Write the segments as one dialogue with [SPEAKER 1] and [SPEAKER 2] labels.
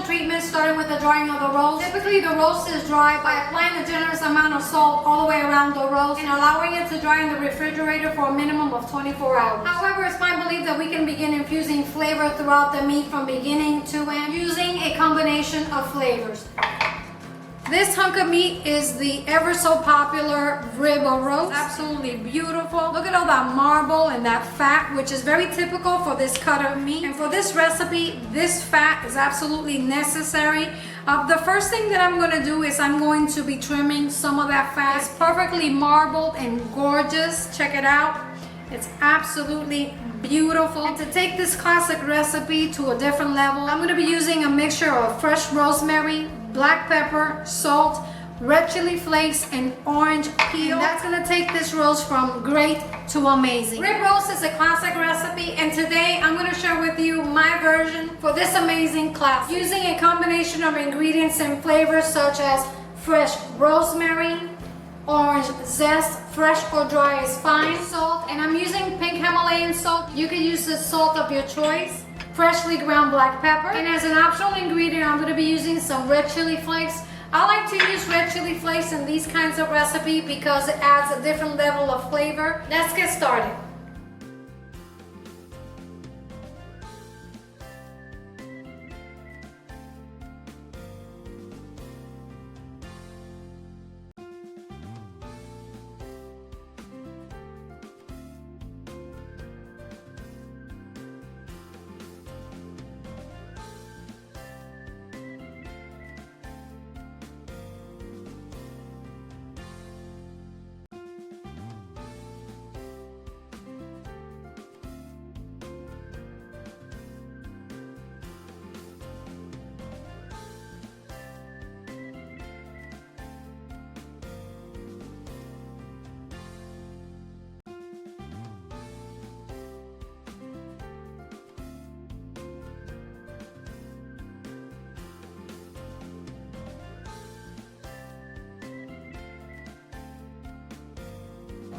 [SPEAKER 1] initial treatment, starting with the drying of the roast. Typically, the roast is dry by applying a generous amount of salt all the way around the roast and allowing it to dry in the refrigerator for a minimum of 24 hours. However, it's my belief that we can begin infusing flavor throughout the meat from beginning to end using a combination of flavors. This hunk of meat is the ever so popular rib roast. Absolutely beautiful. Look at all that marble and that fat, which is very typical for this cut of meat. And for this recipe, this fat is absolutely necessary. The first thing that I'm going to do is I'm going to be trimming some of that fat. It's perfectly marbled and gorgeous. Check it out. It's absolutely beautiful. And to take this classic recipe to a different level, I'm going to be using a mixture of fresh rosemary, black pepper, salt, red chili flakes, and orange peel. And that's gonna take this roast from great to amazing. Rib roast is a classic recipe, and today I'm gonna share with you my version for this amazing classic, using a combination of ingredients and flavors such as fresh rosemary, orange zest, fresh or dry is fine, salt, and I'm using pink Himalayan salt. You can use the salt of your choice. Freshly ground black pepper, and as an optional ingredient I'm going to be using some red chili flakes. I like to use red chili flakes in these kinds of recipes because it adds a different level of flavor. Let's get started.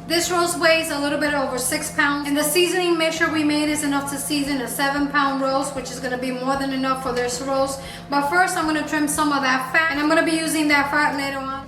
[SPEAKER 1] This roast weighs a little bit over 6 pounds, and the seasoning mixture we made is enough to season a 7-pound roast, which is going to be more than enough for this roast. But first I'm going to trim some of that fat, and I'm going to be using that fat later on.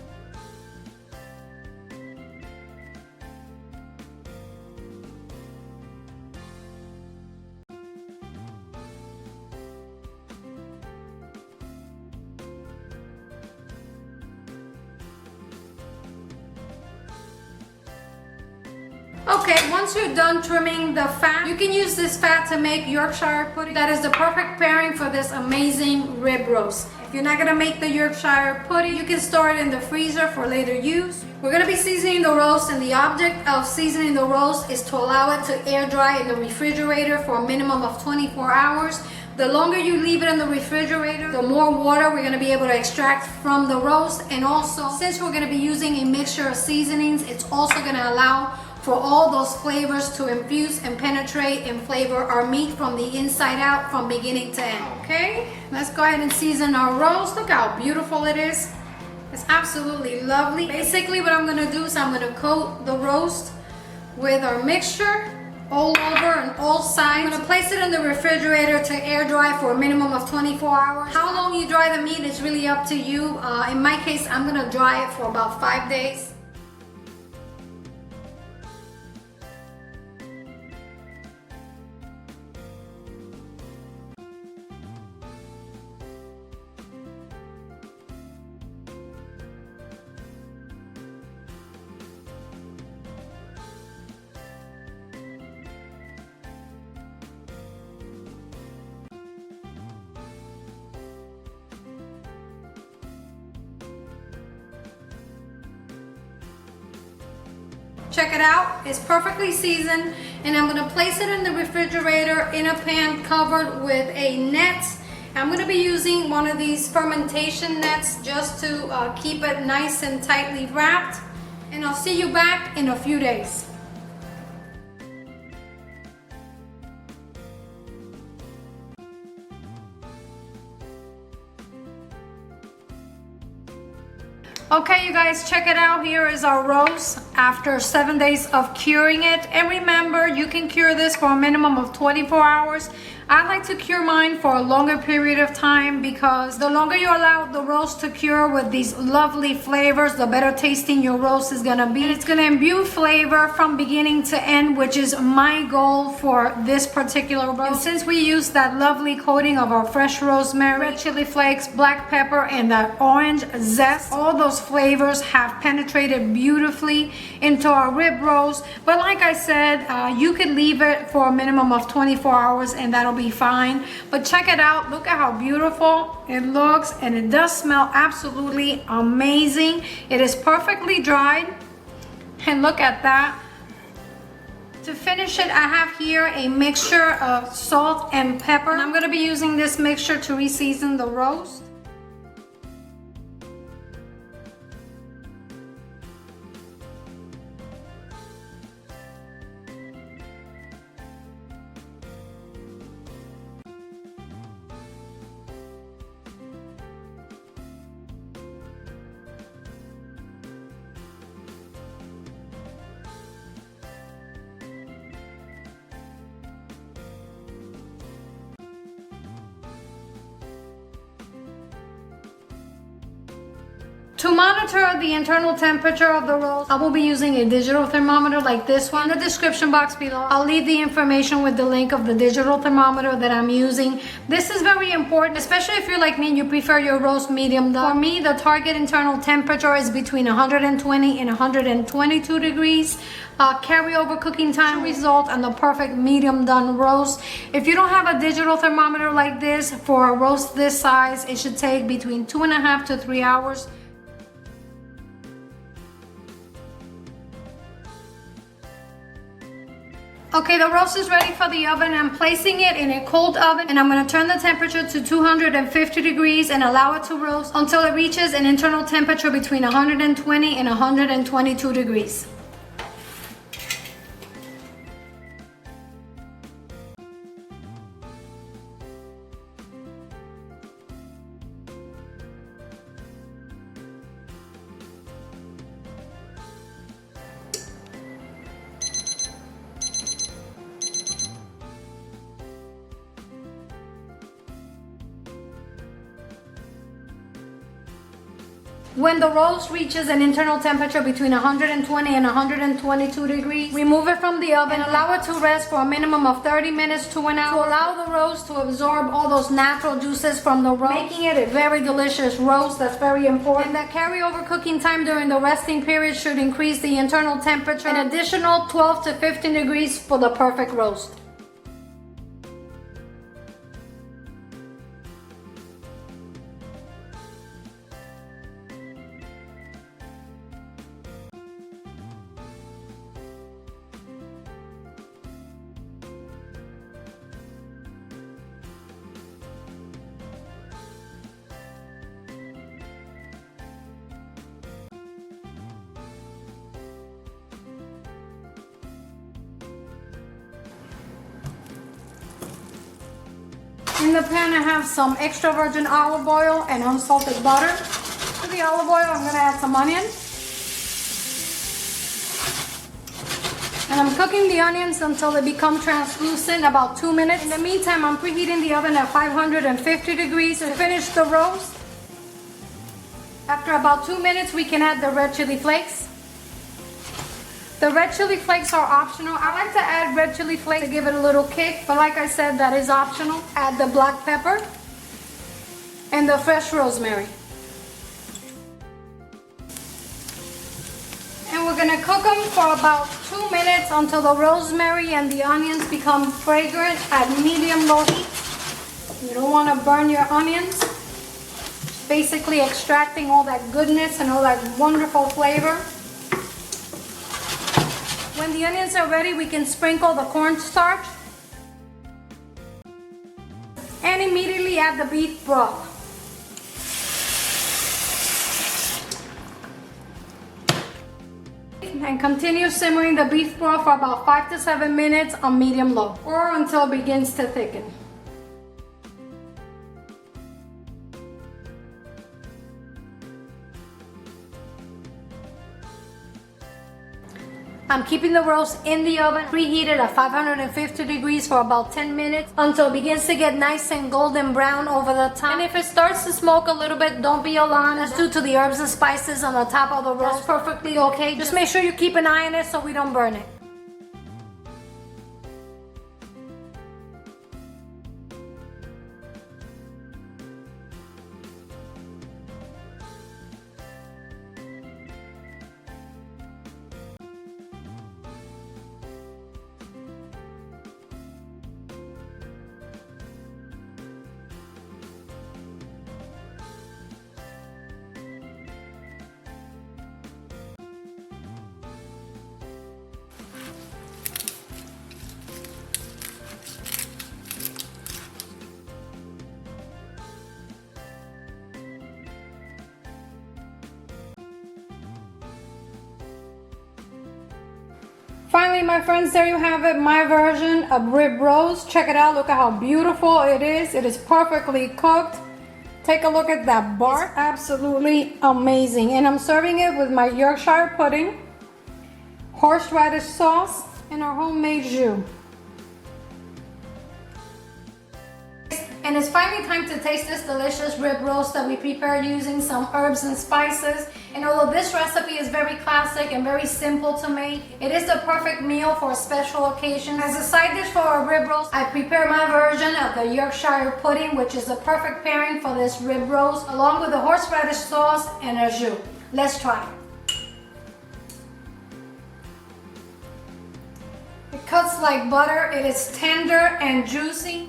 [SPEAKER 1] Okay, once you're done trimming the fat, you can use this fat to make Yorkshire pudding. That is the perfect pairing for this amazing rib roast. If you're not gonna make the Yorkshire pudding, you can store it in the freezer for later use. We're gonna be seasoning the roast, and the object of seasoning the roast is to allow it to air dry in the refrigerator for a minimum of 24 hours. The longer you leave it in the refrigerator, the more water we're gonna be able to extract from the roast. And also, since we're gonna be using a mixture of seasonings, it's also gonna allow for all those flavors to infuse and penetrate and flavor our meat from the inside out, from beginning to end. Okay, let's go ahead and season our roast. Look how beautiful it is. It's absolutely lovely. Basically what I'm gonna do is I'm gonna coat the roast with our mixture all over and all sides. I'm gonna place it in the refrigerator to air dry for a minimum of 24 hours. How long you dry the meat is really up to you. In my case, I'm gonna dry it for about 5 days. Check it out, it's perfectly seasoned, and I'm gonna place it in the refrigerator in a pan covered with a net. I'm gonna be using one of these fermentation nets just to keep it nice and tightly wrapped. And I'll see you back in a few days. Okay, you guys, check it out. Here is our roast after 7 days of curing it. And remember, you can cure this for a minimum of 24 hours. I like to cure mine for a longer period of time because the longer you allow the roast to cure with these lovely flavors, the better tasting your roast is gonna be. And it's gonna imbue flavor from beginning to end, which is my goal for this particular roast. And since we use that lovely coating of our fresh rosemary, red chili flakes, black pepper, and that orange zest, all those flavors have penetrated beautifully into our rib roast. But like I said, you could leave it for a minimum of 24 hours and that'll be fine. But check it out. Look at how beautiful it looks, and it does smell absolutely amazing. It is perfectly dried, and look at that. To finish it, I have here a mixture of salt and pepper, and I'm going to be using this mixture to re-season the roast. To monitor the internal temperature of the roast, I will be using a digital thermometer like this one. In the description box below, I'll leave the information with the link of the digital thermometer that I'm using. This is very important, especially if you're like me and you prefer your roast medium done. For me, the target internal temperature is between 120 and 122 degrees. Carryover cooking time result and the perfect medium done roast. If you don't have a digital thermometer like this, for a roast this size, it should take between 2.5 to 3 hours. Okay, the roast is ready for the oven. I'm placing it in a cold oven, and I'm going to turn the temperature to 250 degrees and allow it to roast until it reaches an internal temperature between 120 and 122 degrees. When the roast reaches an internal temperature between 120 and 122 degrees, remove it from the oven and allow it to rest for a minimum of 30 minutes to an hour to allow the roast to absorb all those natural juices from the roast, making it a very delicious roast. That's very important. And that carryover cooking time during the resting period should increase the internal temperature an additional 12 to 15 degrees for the perfect roast. In the pan, I have some extra virgin olive oil and unsalted butter. To the olive oil, I'm going to add some onion. And I'm cooking the onions until they become translucent, about 2 minutes. In the meantime, I'm preheating the oven at 550 degrees to finish the roast. After about 2 minutes, we can add the red chili flakes. The red chili flakes are optional. I like to add red chili flakes to give it a little kick, but like I said, that is optional. Add the black pepper and the fresh rosemary. And we're gonna cook them for about 2 minutes until the rosemary and the onions become fragrant at medium-low heat. You don't wanna burn your onions. Basically extracting all that goodness and all that wonderful flavor. When the onions are ready, we can sprinkle the cornstarch and immediately add the beef broth. And continue simmering the beef broth for about 5 to 7 minutes on medium-low or until it begins to thicken. I'm keeping the roast in the oven, preheated at 550 degrees for about 10 minutes until it begins to get nice and golden brown over the top. And if it starts to smoke a little bit, don't be alarmed. That's due to the herbs and spices on the top of the roast. That's perfectly okay. Just make sure you keep an eye on it so we don't burn it. Finally, my friends, there you have it, my version of rib roast. Check it out. Look at how beautiful it is. It is perfectly cooked. Take a look at that bark. It's absolutely amazing. And I'm serving it with my Yorkshire pudding, horseradish sauce, and our homemade jus. And it's finally time to taste this delicious rib roast that we prepared using some herbs and spices. And although this recipe is very classic and very simple to make, it is the perfect meal for a special occasion. As a side dish for our rib roast, I prepared my version of the Yorkshire pudding, which is the perfect pairing for this rib roast, along with the horseradish sauce and a jus. Let's try it. It cuts like butter. It is tender and juicy.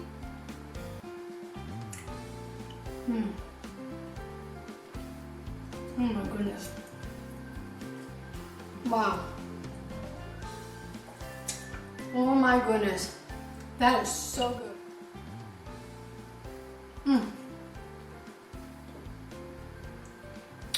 [SPEAKER 1] Oh my goodness. Wow. Oh my goodness. That is so good.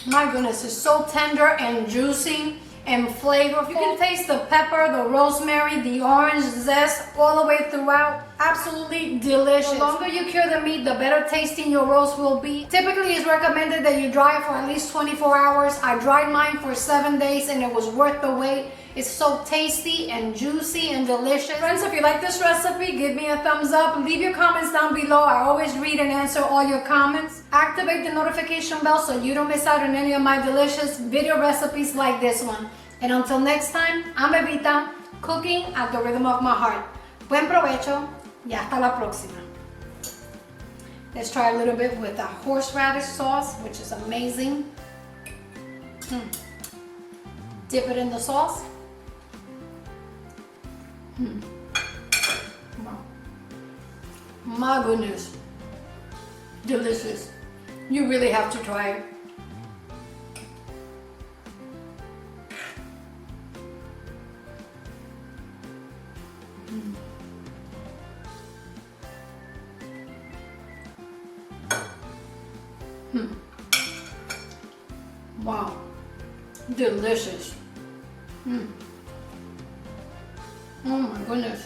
[SPEAKER 1] My goodness, it's so tender and juicy and flavorful. You can taste the pepper, the rosemary, the orange zest all the way throughout. Absolutely delicious. The longer you cure the meat, the better tasting your roast will be. Typically, it's recommended that you dry it for at least 24 hours. I dried mine for 7 days and it was worth the wait. It's so tasty and juicy and delicious. Friends, if you like this recipe, give me a thumbs up. Leave your comments down below. I always read and answer all your comments. Activate the notification bell so you don't miss out on any of my delicious video recipes like this one. And until next time, I'm Evita, cooking at the rhythm of my heart. Buen provecho y hasta la próxima. Let's try a little bit with the horseradish sauce, which is amazing. Dip it in the sauce. Wow. My goodness. Delicious. You really have to try it. Wow, delicious. Oh my goodness.